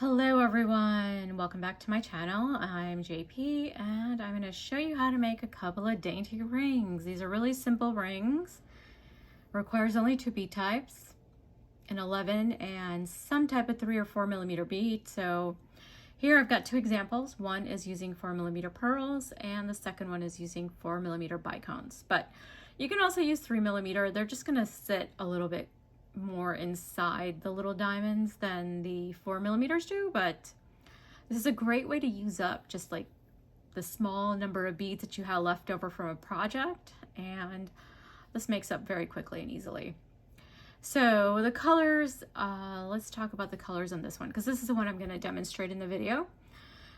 Hello everyone, welcome back to my channel. I'm JP and I'm going to show you how to make a couple of dainty rings. These are really simple rings. Requires only two bead types, an 11 and some type of 3 or 4 millimeter bead. So here I've got two examples. One is using 4 millimeter pearls and the second one is using 4 millimeter bicones. But you can also use 3 millimeter. They're just going to sit a little bit more inside the little diamonds than the 4 millimeters do, but this is a great way to use up just like the small number of beads that you have left over from a project, and this makes up very quickly and easily. So the colors, let's talk about the colors on this one because this is the one I'm going to demonstrate in the video.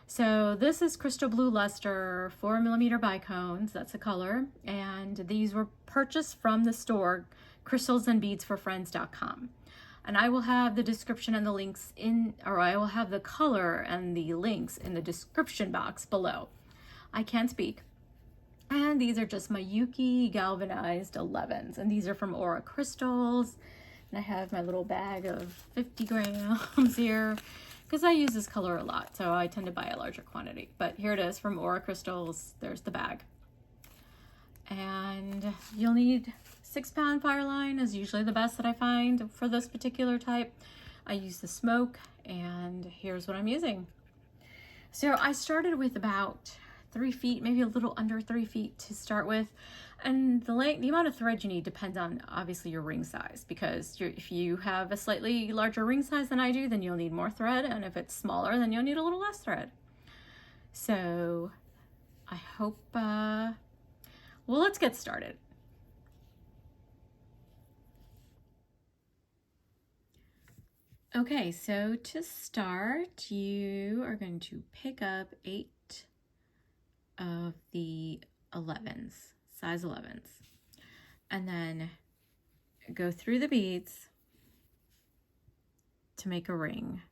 So this is crystal blue luster 4 millimeter bicones, that's a color, and these were purchased from the store crystalsandbeadsforfriends.com, and I will have the description and the links in, or I will have the color and the links in the description box below. I can't speak. And these are just my Yuki galvanized 11s, and these are from Aura Crystals, and I have my little bag of 50 grams here because I use this color a lot, so I tend to buy a larger quantity. But here it is from Aura Crystals. There's the bag. And you'll need 6-pound fireline is usually the best that I find for this particular type. I use the smoke, and here's what I'm using. So I started with about 3 feet, maybe a little under 3 feet to start with. And the amount of thread you need depends on obviously your ring size, because if you have a slightly larger ring size than I do, then you'll need more thread. And if it's smaller, then you'll need a little less thread. So I hope, well, let's get started. Okay, so to start, you are going to pick up 8 of the 11s, size 11s, and then go through the beads to make a ring.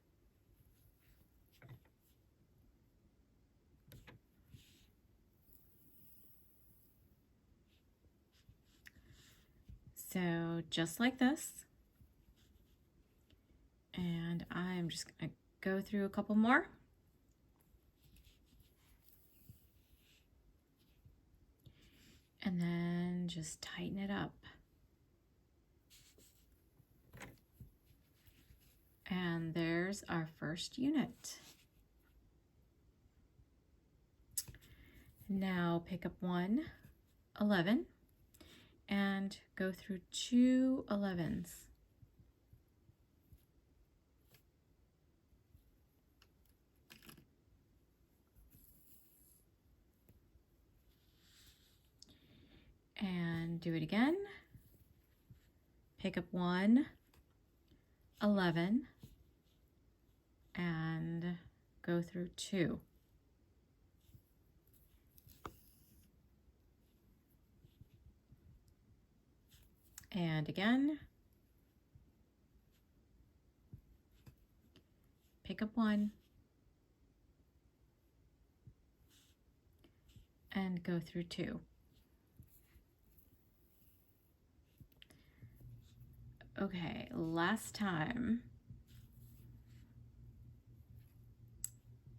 So just like this. And I'm just going to go through a couple more. And then just tighten it up. And there's our first unit. Now pick up one 11 and go through 2 11s. And do it again. Pick up one 11 and go through 2. And again. Pick up one and go through 2. Okay, last time.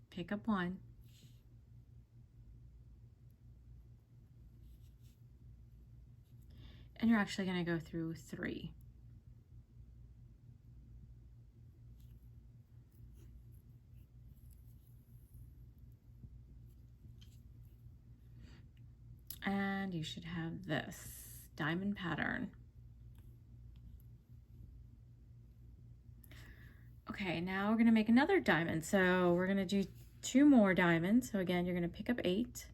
Pick up one. And you're actually going to go through 3. And you should have this diamond pattern. Okay, now we're going to make another diamond. So we're going to do 2 more diamonds. So again, you're going to pick up 8.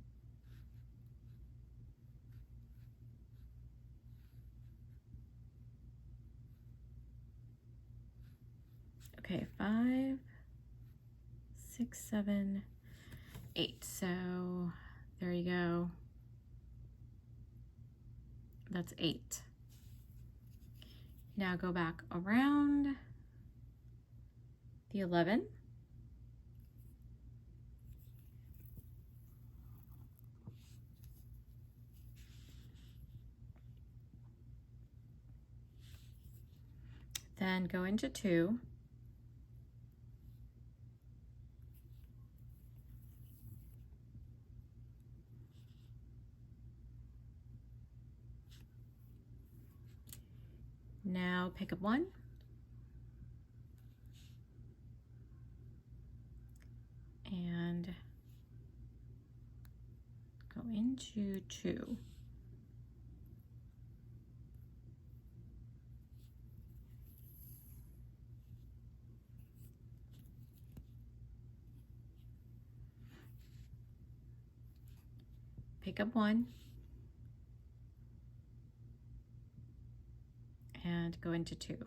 Okay, 5, 6, 7, 8. So there you go. That's 8. Now go back around the 11. Then go into 2. Now pick up one and go into two. Pick up one and go into two.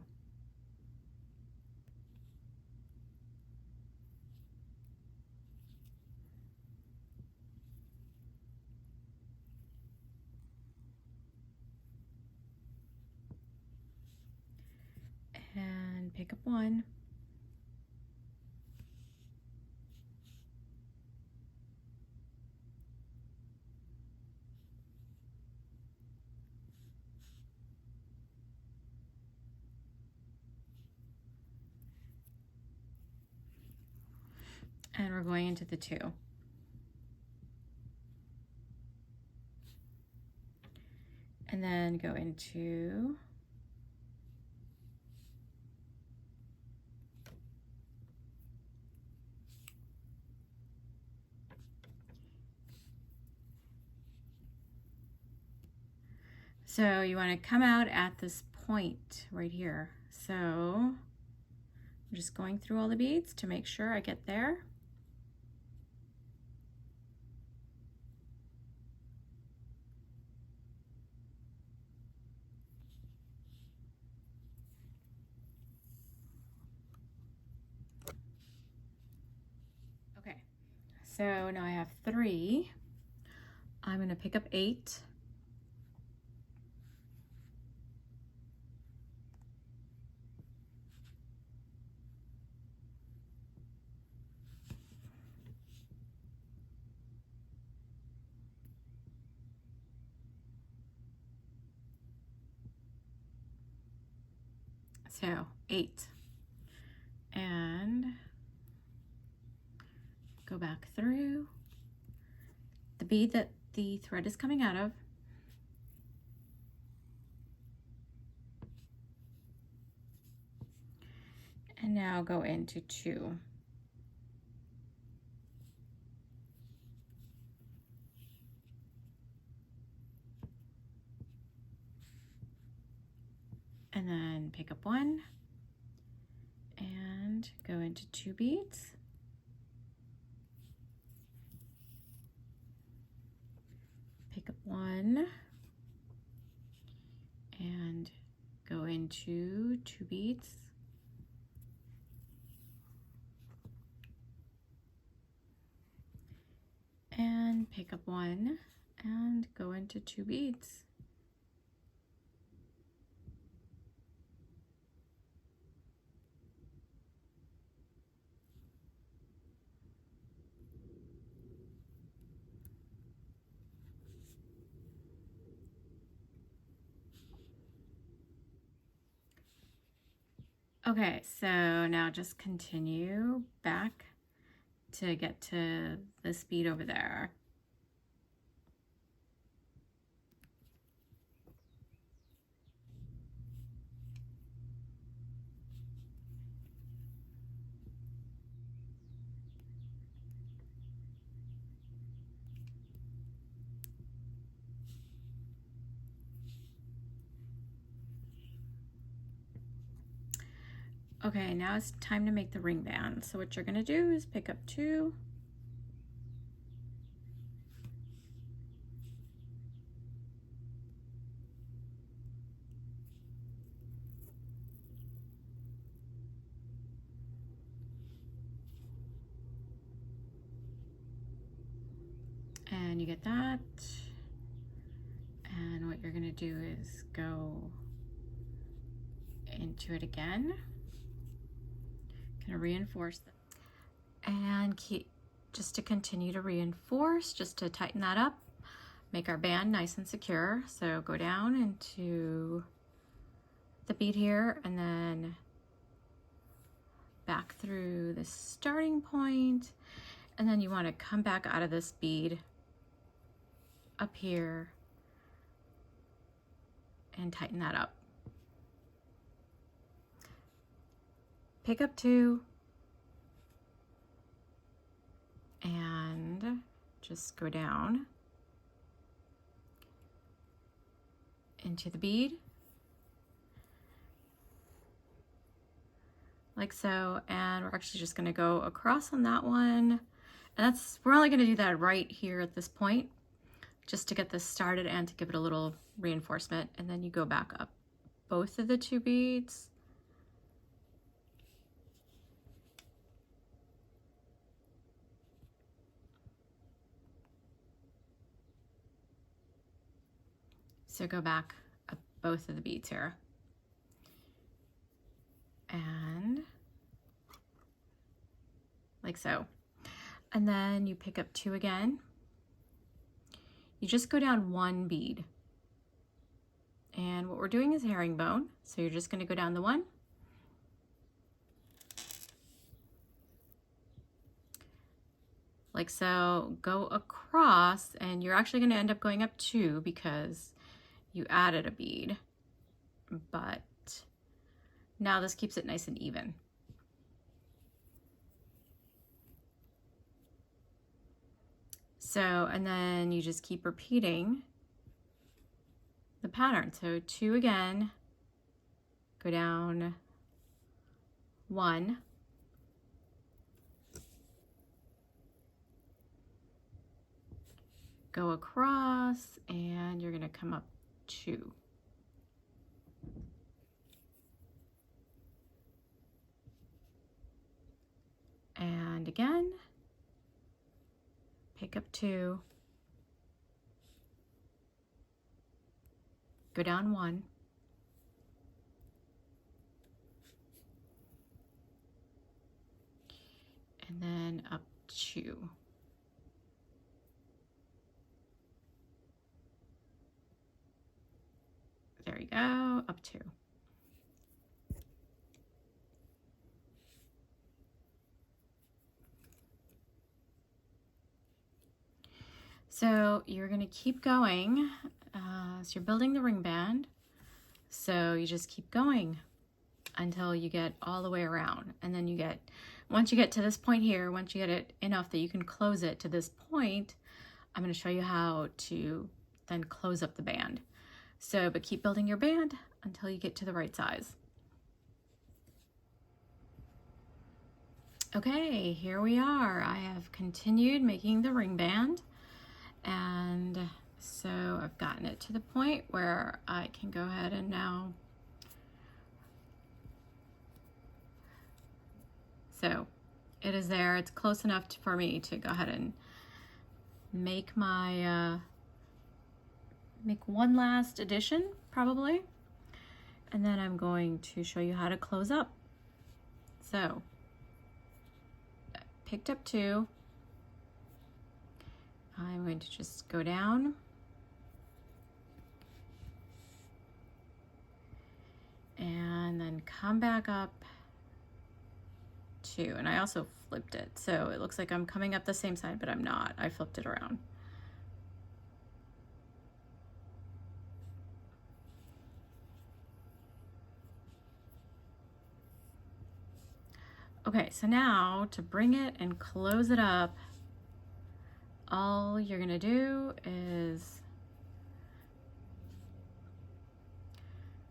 And pick up one and we're going into the two. And then go into so you want to come out at this point right here. So I'm just going through all the beads to make sure I get there. Okay, so now I have 3. I'm going to pick up 8. So 8, and go back through the bead that the thread is coming out of, and now go into 2. And then pick up 1 and go into 2 beads. Pick up 1 and go into 2 beads. And pick up 1 and go into 2 beads. Okay, so now just continue back to get to this bead over there. Okay, now it's time to make the ring band. So what you're gonna do is pick up 2, and you get that. And what you're gonna do is go into it again. Gonna reinforce that. And keep, just to continue to reinforce, just to tighten that up, make our band nice and secure. So go down into the bead here and then back through the starting point, and then you want to come back out of this bead up here and tighten that up. pick up 2 and just go down into the bead like so, and we're actually just going to go across on that one, and we're only going to do that right here at this point just to get this started and to give it a little reinforcement. And then you go back up both of the 2 beads, so go back up both of the beads here, and like so, and then you pick up 2 again. You just go down 1 bead, and what we're doing is herringbone, so you're just going to go down the 1, like so, go across, and you're actually going to end up going up 2 because you added a bead, but now this keeps it nice and even. So, and then you just keep repeating the pattern. So 2 again, go down 1, go across, and you're going to come up 2. And again, pick up 2, go down 1, and then up 2. There you go, up 2. So you're going to keep going. So you're building the ring band. So you just keep going until you get all the way around. And then once you get to this point here, once you get it enough that you can close it to this point, I'm going to show you how to then close up the band. So, but keep building your band until you get to the right size. Okay, here we are. I have continued making the ring band, and so I've gotten it to the point where I can go ahead and now, so it is there. It's close enough for me to go ahead and make my, make one last addition probably, and then I'm going to show you how to close up. So picked up 2, I'm going to just go down and then come back up 2, and I also flipped it, so it looks like I'm coming up the same side, but I'm not. I flipped it around. Okay, so now to bring it and close it up, all you're gonna do is,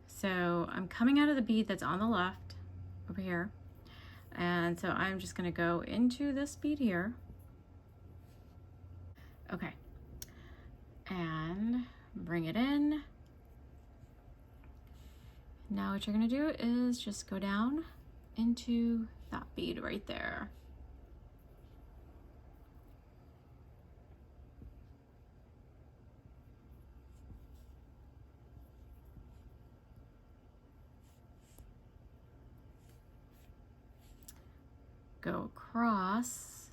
so I'm coming out of the bead that's on the left over here, and so I'm just gonna go into this bead here. Okay, and bring it in. Now what you're gonna do is just go down into that bead right there. Go across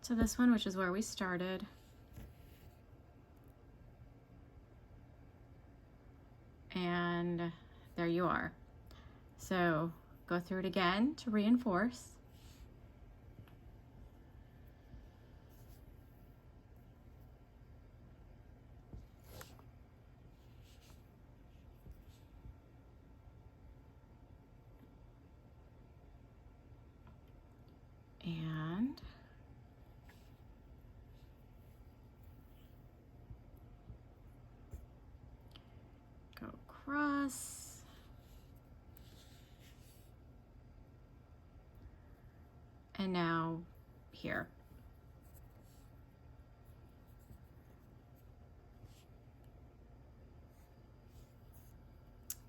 to this one, which is where we started. And there you are. So go through it again to reinforce. across. And now here.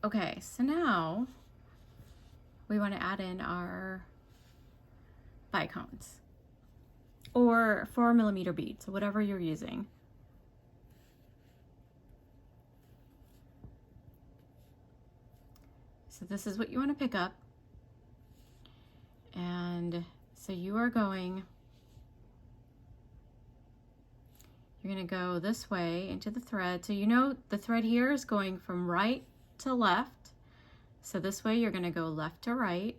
Okay, so now we want to add in our bicones or 4mm beads, so whatever you're using. So this is what you want to pick up. And so you're going to go this way into the thread. So you know the thread here is going from right to left. So this way you're going to go left to right.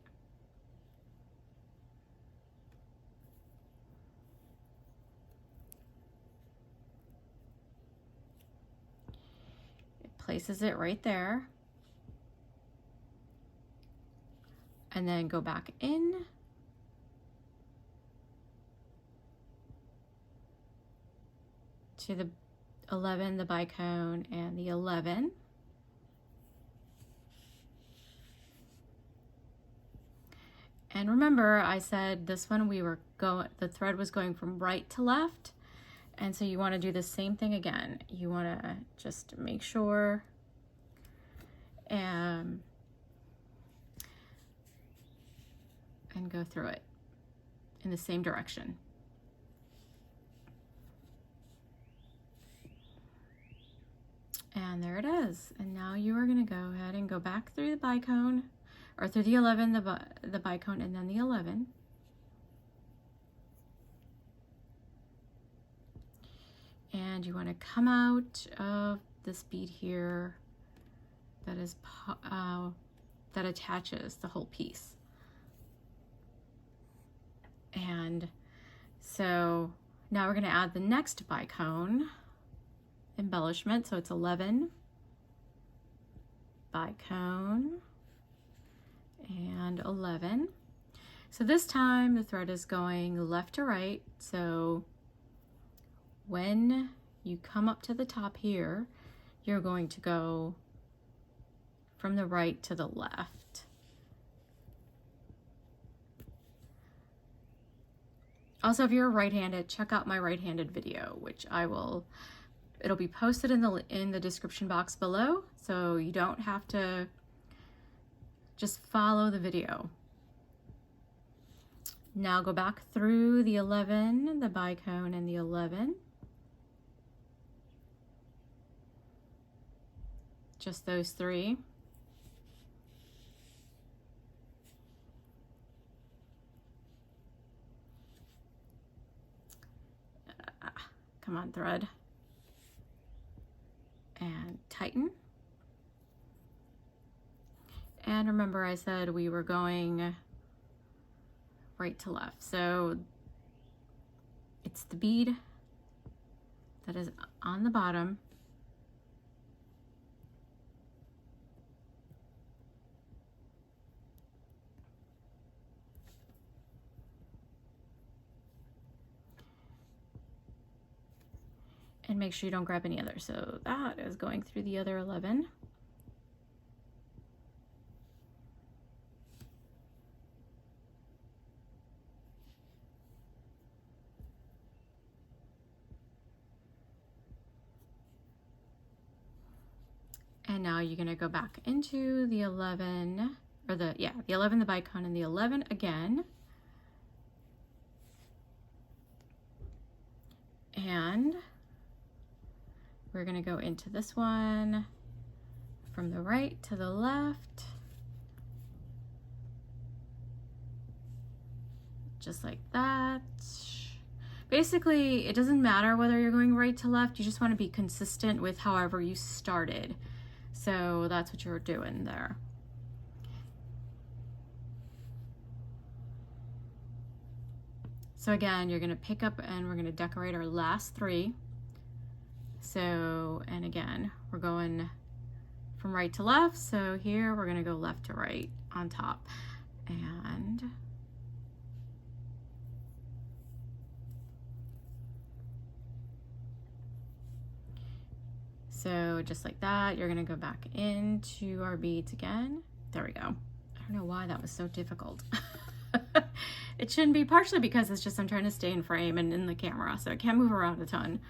It places it right there. And then go back in. To the 11, the bicone, and the 11. And remember, I said this one the thread was going from right to left. And so you want to do the same thing again. You want to just make sure and go through it in the same direction. And there it is. And now you are going to go ahead and go back through the bicone, or through the 11, the bicone, and then the 11. And you want to come out of this bead here that is that attaches the whole piece. And so now we're going to add the next bicone embellishment. So it's 11, bicone, and 11. So this time the thread is going left to right. So when you come up to the top here, you're going to go from the right to the left. Also, if you're right-handed, check out my right-handed video, which it'll be posted in the description box below, so you don't have to just follow the video. Now go back through the 11, the bicone, and the 11. Just those three. Come on, thread. And tighten. And remember, I said we were going right to left. So it's the bead that is on the bottom. And make sure you don't grab any other. So that is going through the other 11. And now you're going to go back into the 11, or the 11, the bicone, and the 11 again. And we're going to go into this one from the right to the left, just like that. Basically, it doesn't matter whether you're going right to left, you just want to be consistent with however you started. So that's what you're doing there. So again, you're going to pick up and we're going to decorate our last three. So, and again, we're going from right to left. So here we're going to go left to right on top. And So just like that, you're gonna go back into our beads again. There we go. I don't know why that was so difficult. It shouldn't be, partially because it's just I'm trying to stay in frame and in the camera, so I can't move around a ton.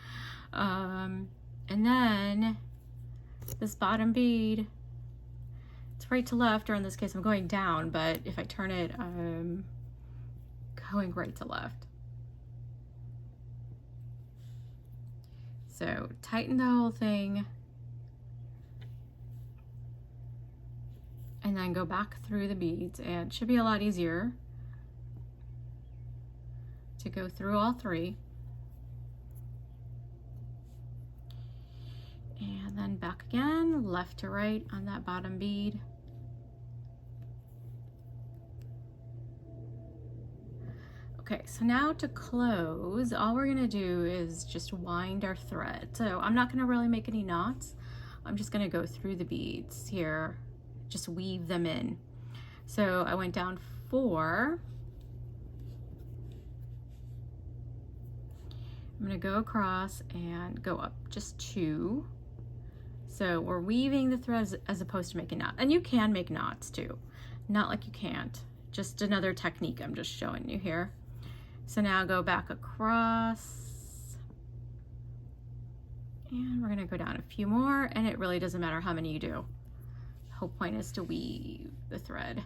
And then this bottom bead, it's right to left, or in this case I'm going down, but if I turn it, I'm going right to left. So tighten the whole thing and then go back through the beads, and it should be a lot easier to go through all three. And then back again, left to right on that bottom bead. Okay, so now to close, all we're gonna do is just wind our thread. So I'm not gonna really make any knots. I'm just gonna go through the beads here, just weave them in. So I went down 4. I'm gonna go across and go up just 2. So we're weaving the threads as opposed to making knots. And you can make knots too. Not like you can't. Just another technique I'm just showing you here. So now go back across. And we're gonna go down a few more, and it really doesn't matter how many you do. The whole point is to weave the thread.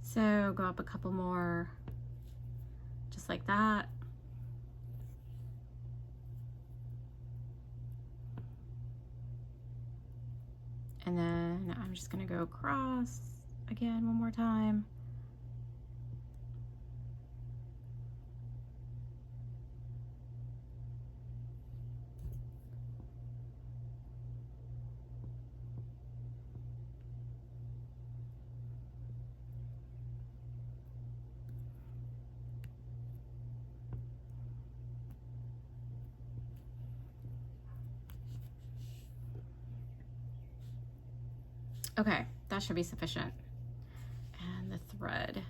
So go up a couple more, just like that. And then I'm just gonna go across again one more time. Okay, that should be sufficient. And the thread.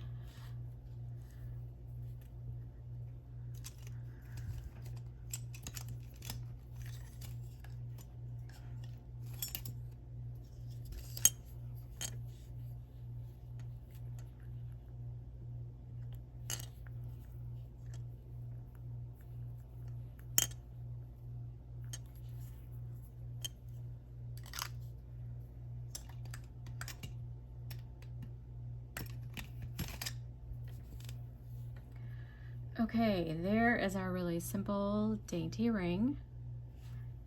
Okay, there is our really simple dainty ring.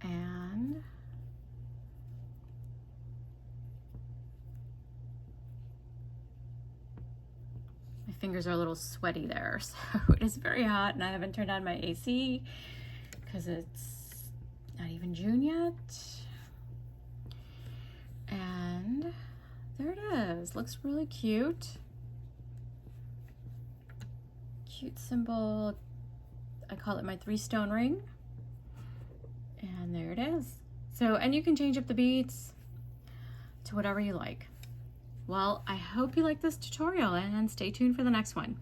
And my fingers are a little sweaty there, so it is very hot, and I haven't turned on my AC because it's not even June yet. And there it is. Looks really cute. Cute symbol. I call it my 3-stone ring. And there it is. So, and you can change up the beads to whatever you like. Well, I hope you like this tutorial, and stay tuned for the next one.